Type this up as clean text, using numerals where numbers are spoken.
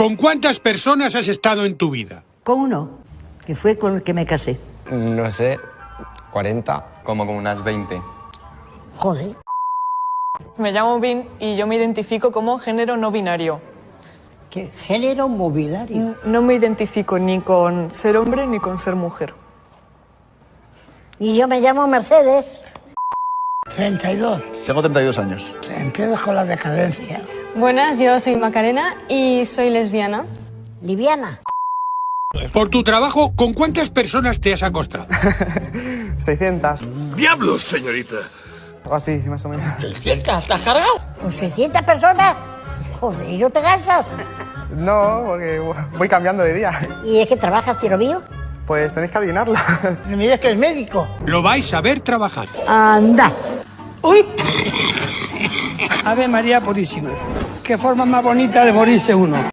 ¿Con cuántas personas has estado en tu vida? Con uno, que fue con el que me casé. No sé, 40. Como con unas 20. Joder. Me llamo Bin y yo me identifico como género no binario. ¿Qué género mobiliario? No me identifico ni con ser hombre ni con ser mujer. Y yo me llamo Mercedes. 32. Tengo 32 años. Empiezo con la decadencia. Buenas, yo soy Macarena y soy lesbiana. Liviana. Por tu trabajo, ¿con cuántas personas te has acostado? 600. ¡Diablos, señorita! Algo así, más o menos. ¿600? ¿Estás cargado? ¿Con 600 personas? Joder, ¿y no te cansas? No, porque voy cambiando de día. ¿Y es que trabajas, tiro mío? Pues tenéis que adivinarlo. No me digas que es médico. Lo vais a ver trabajar. Anda. ¡Uy! Ave María Purísima. Qué forma más bonita de morirse uno.